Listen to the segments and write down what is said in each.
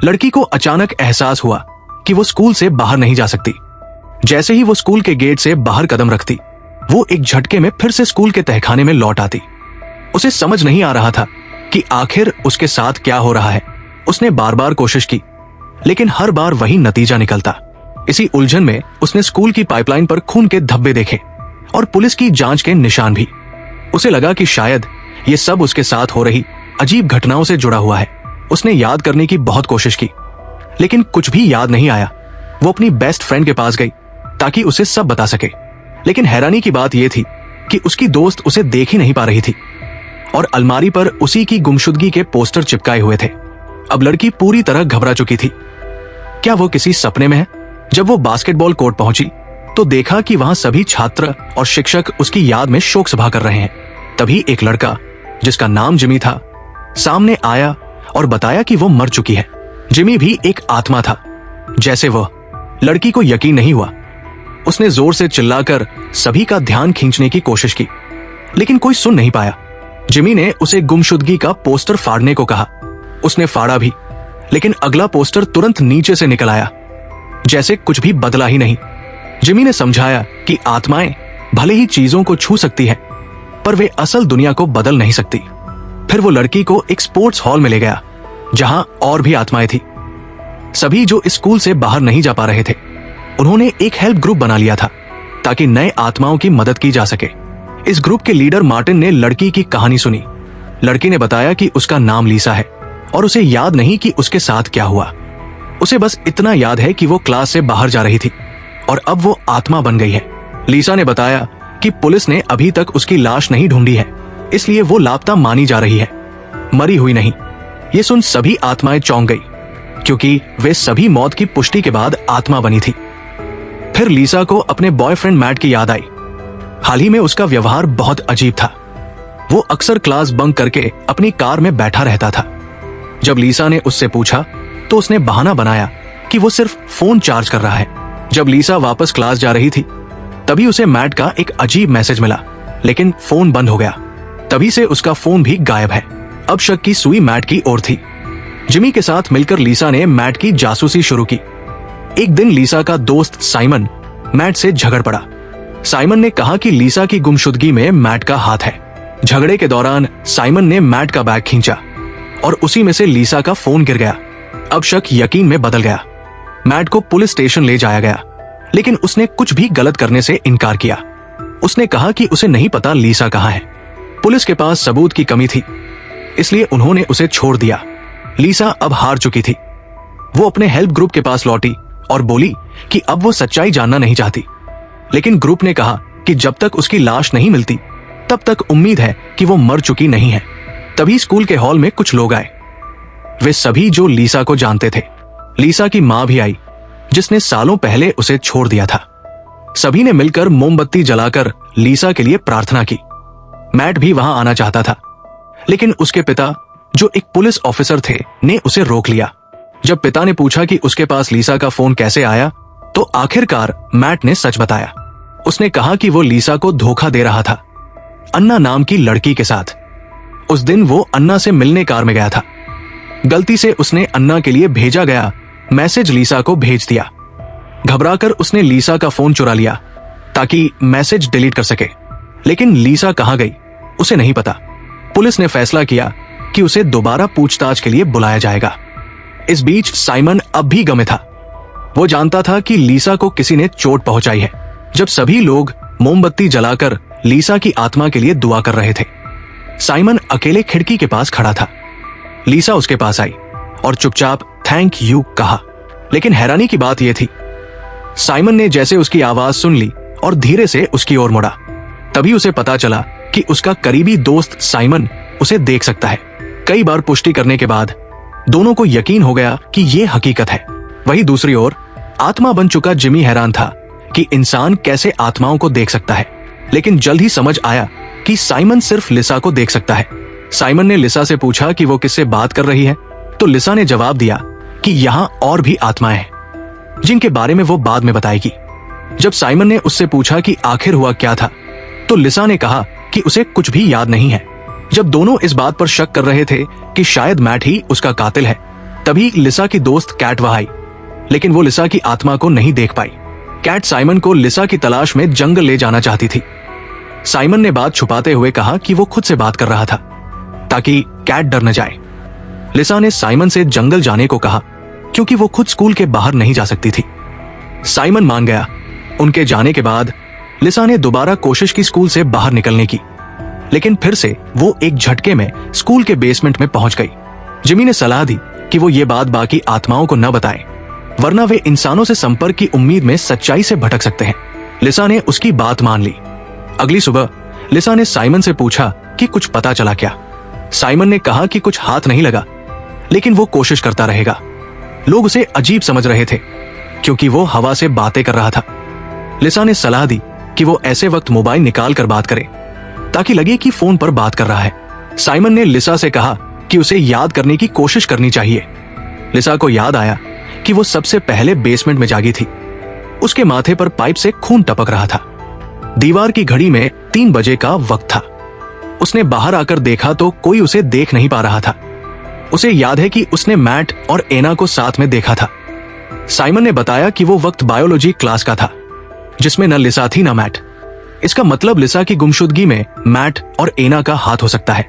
लड़की को अचानक एहसास हुआ कि वो स्कूल से बाहर नहीं जा सकती। जैसे ही वो स्कूल के गेट से बाहर कदम रखती, वो एक झटके में फिर से स्कूल के तहखाने में लौट आती। उसे समझ नहीं आ रहा था कि आखिर उसके साथ क्या हो रहा है। उसने बार बार कोशिश की, लेकिन हर बार वही नतीजा निकलता। इसी उलझन में उसने स्कूल की पाइपलाइन पर खून के धब्बे देखे और पुलिस की जांच के निशान भी। उसे लगा कि शायद ये सब उसके साथ हो रही अजीब घटनाओं से जुड़ा हुआ है। उसने याद करने की बहुत कोशिश की, लेकिन कुछ भी याद नहीं आया। वो अपनी बेस्ट फ्रेंड के पास गई ताकि उसे सब बता सके, लेकिन हैरानी की बात यह थी कि उसकी दोस्त उसे देख ही नहीं पा रही थी और अलमारी पर उसी की गुमशुदगी के पोस्टर चिपकाए हुए थे। अब लड़की पूरी तरह घबरा चुकी थी। क्या वो किसी सपने में है? जब वो बास्केटबॉल कोर्ट पहुंची तो देखा कि वहां सभी छात्र और शिक्षक उसकी याद में शोक सभा कर रहे हैं। तभी एक लड़का, जिसका नाम जिमी था, सामने आया और बताया कि वो मर चुकी है। जिमी भी एक आत्मा था जैसे वह। लड़की को यकीन नहीं हुआ। उसने जोर से चिल्लाकर सभी का ध्यान खींचने की कोशिश की, लेकिन कोई सुन नहीं पाया। जिमी ने उसे गुमशुदगी का पोस्टर फाड़ने को कहा। उसने फाड़ा भी, लेकिन अगला पोस्टर तुरंत नीचे से निकल आया, जैसे कुछ भी बदला ही नहीं। जिमी ने समझाया कि आत्माएं भले ही चीजों को छू सकती है, पर वे असल दुनिया को बदल नहीं सकती। फिर वो लड़की को एक स्पोर्ट्स हॉल में ले गया, जहां और भी आत्माएं थी, सभी जो स्कूल से बाहर नहीं जा पा रहे थे। उन्होंने एक हेल्प ग्रुप बना लिया था ताकि नए आत्माओं की मदद की जा सके। इस ग्रुप के लीडर मार्टिन ने लड़की की कहानी सुनी। लड़की ने बताया कि उसका नाम लीसा है और उसे याद नहीं कि उसके साथ क्या हुआ। उसे बस इतना याद है कि वो क्लास से बाहर जा रही थी और अब वो आत्मा बन गई है। लीसा ने बताया कि पुलिस ने अभी तक उसकी लाश नहीं ढूंढी है, इसलिए वो लापता मानी जा रही है, मरी हुई नहीं। ये सुन सभी आत्माएं चौंक गई, क्योंकि वे सभी मौत की पुष्टि के बाद आत्मा बनी थी। फिर लीसा को अपने बॉयफ्रेंड मैट की याद आई। हाल ही में उसका व्यवहार बहुत अजीब था। वो अक्सर क्लास बंक करके अपनी कार में बैठा रहता था। जब लीसा ने उससे पूछा तो उसने बहाना बनाया कि वो सिर्फ फोन चार्ज कर रहा है। जब लीसा वापस क्लास जा रही थी, तभी उसे मैट का एक अजीब मैसेज मिला, लेकिन फोन बंद हो गया। तभी से उसका फोन भी गायब है। अब शक की सुई मैट की ओर थी। जिमी के साथ मिलकर लीसा ने मैट की जासूसी शुरू की। एक दिन लीसा का दोस्त साइमन मैट से झगड़ पड़ा। साइमन ने कहा कि लीसा की गुमशुदगी में मैट का हाथ है। झगड़े के दौरान साइमन ने मैट का बैग खींचा और उसी में से लीसा का फोन गिर गया। अब शक यकीन में बदल गया। मैट को पुलिस स्टेशन ले जाया गया, लेकिन उसने कुछ भी गलत करने से इनकार किया। उसने कहा कि उसे नहीं पता लीसा कहाँ है। पुलिस के पास सबूत की कमी थी, इसलिए उन्होंने उसे छोड़ दिया। लीसा अब हार चुकी थी। वो अपने हेल्प ग्रुप के पास लौटी और बोली कि अब वो सच्चाई जानना नहीं चाहती, लेकिन ग्रुप ने कहा कि जब तक उसकी लाश नहीं मिलती तब तक उम्मीद है कि वो मर चुकी नहीं है। तभी स्कूल के हॉल में कुछ लोग आए। वे सभी जो लीसा को जानते थे। लीसा की मां भी आई, जिसने सालों पहले उसे छोड़ दिया था। सभी ने मिलकर मोमबत्ती जलाकर लीसा के लिए प्रार्थना की। मैट भी वहां आना चाहता था, लेकिन उसके पिता, जो एक पुलिस ऑफिसर थे, ने उसे रोक लिया। जब पिता ने पूछा कि उसके पास लीसा का फोन कैसे आया, तो आखिरकार मैट ने सच बताया। उसने कहा कि वो लीसा को धोखा दे रहा था, अन्ना नाम की लड़की के साथ। उस दिन वो अन्ना से मिलने कार में गया था। गलती से उसने अन्ना के लिए भेजा गया मैसेज लीसा को भेज दिया। घबराकर उसने लीसा का फोन चुरा लिया ताकि मैसेज डिलीट कर सके, लेकिन लीसा कहां गई उसे नहीं पता। पुलिस ने फैसला किया कि उसे दोबारा पूछताछ के लिए बुलाया जाएगा। इस बीच साइमन अब भी गमे था। वो जानता था कि लीसा को किसी ने चोट पहुंचाई है। जब सभी लोग मोमबत्ती जलाकर लीसा की आत्मा के लिए दुआ कर रहे थे, साइमन अकेले खिड़की के पास खड़ा था। लीसा उसके पास आई और चुपचाप थैंक यू कहा, लेकिन हैरानी की बात यह थी, साइमन ने जैसे उसकी आवाज सुन ली और धीरे से उसकी ओर मुड़ा। तभी उसे पता चला कि उसका करीबी दोस्त साइमन उसे देख सकता है। कई बार पुष्टि करने के बाद दोनों को यकीन हो गया कि यह हकीकत है। वहीं दूसरी ओर आत्मा बन चुका जिमी हैरान था कि इंसान कैसे आत्माओं को देख सकता है, लेकिन जल्द ही समझ आया कि साइमन सिर्फ लिसा को देख सकता है। साइमन ने लिसा से पूछा कि वो किससे बात कर रही है, तो लिसा ने जवाब दिया कि यहाँ और भी आत्माएं हैं, जिनके बारे में वो बाद में बताएगी। जब साइमन ने उससे पूछा कि आखिर हुआ क्या था, तो लिसा ने कहा कि उसे कुछ भी याद नहीं है। जब दोनों इस बात पर शक कर रहे थे कि शायद मैट ही उसका कातिल है, तभी लिसा की दोस्त कैट वहां आई, लेकिन वो लिसा की आत्मा को नहीं देख पाई। कैट साइमन को लिसा की तलाश में जंगल ले जाना चाहती थी। साइमन ने बात छुपाते हुए कहा कि वो खुद से बात कर रहा था ताकि कैट डर न जाए। लिसा ने साइमन से जंगल जाने को कहा क्योंकि वो खुद स्कूल के बाहर नहीं जा सकती थी। साइमन मान गया। उनके जाने के बाद लिसा ने दोबारा कोशिश की स्कूल से बाहर निकलने की, लेकिन फिर से वो एक झटके में स्कूल के बेसमेंट में पहुंच गई। जिमी ने सलाह दी कि वो ये बात बाकी आत्माओं को न बताएं, वरना वे इंसानों से संपर्क की उम्मीद में सच्चाई से भटक सकते हैं। लिसा ने उसकी बात मान ली। अगली सुबह लिसा ने साइमन से पूछा कि कुछ पता चला क्या। साइमन ने कहा कि कुछ हाथ नहीं लगा, लेकिन वो कोशिश करता रहेगा। लोग उसे अजीब समझ रहे थे क्योंकि वो हवा से बातें कर रहा था। लिसा ने सलाह दी कि वो ऐसे वक्त मोबाइल निकाल कर बात करे ताकि लगे कि फोन पर बात कर रहा है। साइमन ने लिसा से कहा कि उसे याद करने की कोशिश करनी चाहिए। लिसा को याद आया कि वो सबसे पहले बेसमेंट में जागी थी। उसके माथे पर पाइप से खून टपक रहा था। दीवार की घड़ी में 3 बजे का वक्त था। उसने बाहर आकर देखा तो कोई उसे देख नहीं पा रहा था। उसे याद है कि उसने मैट और एना को साथ में देखा था। साइमन ने बताया कि वो वक्त बायोलॉजी क्लास का था जिसमें न लिसा थी न मैट। इसका मतलब लिसा की गुमशुदगी में मैट और एना का हाथ हो सकता है,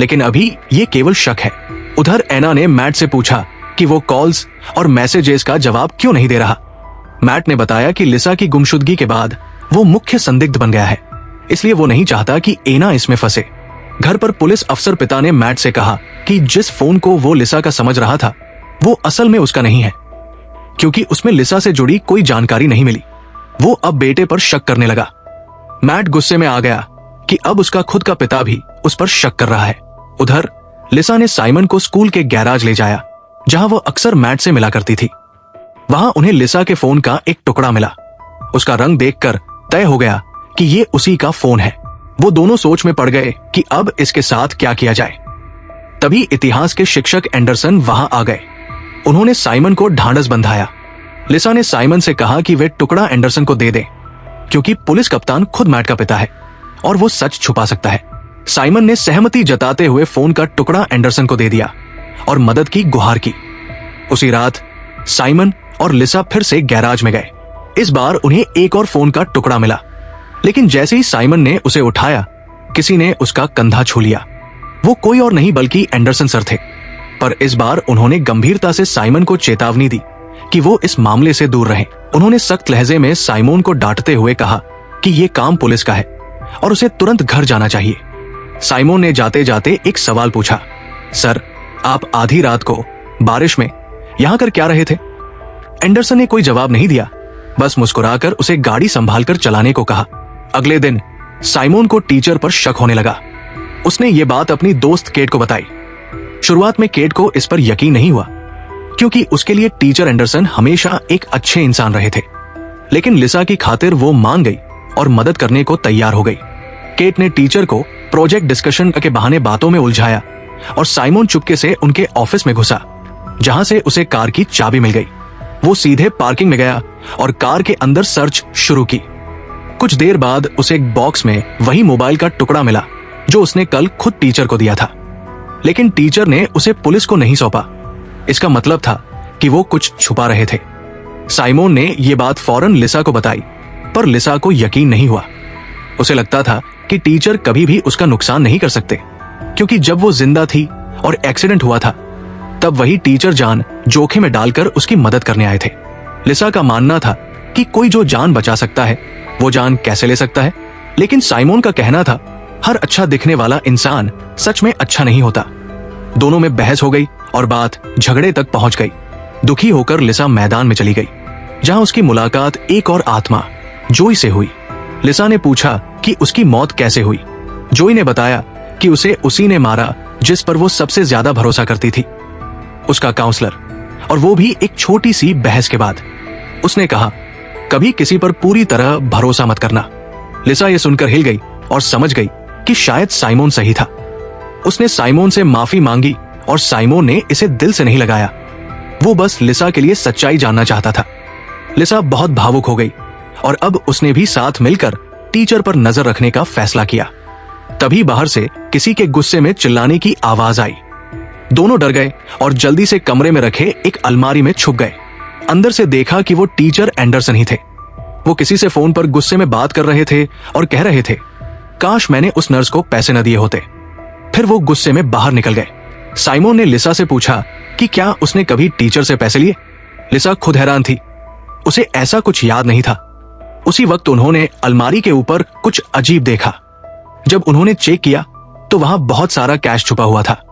लेकिन अभी ये केवल शक है। उधर एना ने मैट से पूछा कि वो कॉल्स और मैसेजेस का जवाब क्यों नहीं दे रहा। मैट ने बताया कि लिसा की गुमशुदगी के बाद वो मुख्य संदिग्ध बन गया है, इसलिए वो नहीं चाहता कि एना इसमें फंसे। घर पर पुलिस अफसर पिता ने मैट से कहा कि जिस फोन को वो लिसा का समझ रहा था वो असल में उसका नहीं है, क्योंकि उसमें लिसा से जुड़ी कोई जानकारी नहीं मिली। वो अब बेटे पर शक करने लगा। मैट गुस्से में आ गया कि अब उसका खुद का पिता भी उस पर शक कर रहा है। उधर लिसा ने साइमन को स्कूल के गैराज ले जाया जहां वो अक्सर मैट से मिला करती थी। वहां उन्हें लिसा के फोन का एक टुकड़ा मिला। उसका रंग देखकर तय हो गया कि ये उसी का फोन है। वो दोनों सोच में पड़ गए कि अब इसके साथ क्या किया जाए। तभी इतिहास के शिक्षक एंडरसन वहां आ गए। उन्होंने साइमन को ढांढस बंधाया। लिसा ने साइमन से कहा कि वे टुकड़ा एंडरसन को दे दें, क्योंकि पुलिस कप्तान खुद मैट का पिता है और वो सच छुपा सकता है। साइमन ने सहमति जताते हुए फोन का टुकड़ा एंडरसन को दे दिया और मदद की गुहार की। उसी रात साइमन और लिसा फिर से गैराज में गए। इस बार उन्हें एक और फोन का टुकड़ा मिला, लेकिन जैसे ही साइमन ने उसे उठाया, किसी ने उसका कंधा छू लिया। वो कोई और नहीं बल्कि एंडरसन सर थे। पर इस बार उन्होंने गंभीरता से साइमन को चेतावनी दी कि वो इस मामले से दूर रहें। उन्होंने सख्त लहजे में साइमन को डांटते हुए कहा कि ये काम पुलिस का है और उसे तुरंत घर जाना चाहिए। साइमन ने जाते जाते एक सवाल पूछा, सर, आप आधी रात को बारिश में यहां कर क्या रहे थे? एंडरसन ने कोई जवाब नहीं दिया, बस मुस्कुराकर उसे गाड़ी संभालकर चलाने को कहा। अगले दिन साइमन को टीचर पर शक होने लगा। उसने ये बात अपनी दोस्त केट को बताई। शुरुआत में केट को इस पर यकीन नहीं हुआ, क्योंकि उसके लिए टीचर एंडरसन हमेशा एक अच्छे इंसान रहे थे। लेकिन लिसा की खातिर वो मान गई और मदद करने को तैयार हो गई। केट ने टीचर को प्रोजेक्ट डिस्कशन के बहाने बातों में उलझाया और साइमन चुपके से उनके ऑफिस में घुसा, जहां से उसे कार की चाबी मिल गई। वो सीधे पार्किंग में गया और कार के अंदर सर्च शुरू की। कुछ देर बाद उसे एक बॉक्स में वही मोबाइल का टुकड़ा मिला जो उसने कल खुद टीचर को दिया था, लेकिन टीचर ने उसे पुलिस को नहीं सौंपा। इसका मतलब था कि वो कुछ छुपा रहे थे। साइमन ने ये बात फौरन लिसा को बताई, पर लिसा को यकीन नहीं हुआ। उसे लगता था कि टीचर कभी भी उसका नुकसान नहीं कर सकते, क्योंकि जब वो जिंदा थी और एक्सीडेंट हुआ था तब वही टीचर जान जोखिम में डालकर उसकी मदद करने आए थे। लिसा का मानना था कि कोई जो जान बचा सकता है वो जान कैसे ले सकता है, लेकिन साइमन का कहना था हर अच्छा दिखने वाला इंसान सच में अच्छा नहीं होता। दोनों में बहस हो गई और बात झगड़े तक पहुंच गई। दुखी होकर लिसा मैदान में चली गई, जहां उसकी मुलाकात एक और आत्मा जोई से हुई। लिसा ने पूछा कि उसकी मौत कैसे हुई। जोई ने बताया कि उसे उसी ने मारा जिस पर वो सबसे ज्यादा भरोसा करती थी, उसका काउंसलर, और वो भी एक छोटी सी बहस के बाद। उसने कहा, कभी किसी पर पूरी तरह भरोसा मत करना। लिसा ये सुनकर हिल गई और समझ गई कि शायद साइमन सही था। उसने साइमन से माफी मांगी और साइमन ने इसे दिल से नहीं लगाया। वो बस लिसा के लिए सच्चाई जानना चाहता था। लिसा बहुत भावुक हो गई और अब उसने भी साथ मिलकर टीचर पर नजर रखने का फैसला किया। तभी बाहर से किसी के गुस्से में चिल्लाने की आवाज आई। दोनों डर गए और जल्दी से कमरे में रखे एक अलमारी में छुप गए। अंदर से देखा कि वो टीचर एंडरसन ही थे। वो किसी से फोन पर गुस्से में बात कर रहे थे और कह रहे थे, काश मैंने उस नर्स को पैसे न दिए होते। फिर वो गुस्से में बाहर निकल गए। साइमन ने लिसा से पूछा कि क्या उसने कभी टीचर से पैसे लिए। लिसा खुद हैरान थी, उसे ऐसा कुछ याद नहीं था। उसी वक्त उन्होंने अलमारी के ऊपर कुछ अजीब देखा। जब उन्होंने चेक किया तो वहां बहुत सारा कैश छुपा हुआ था।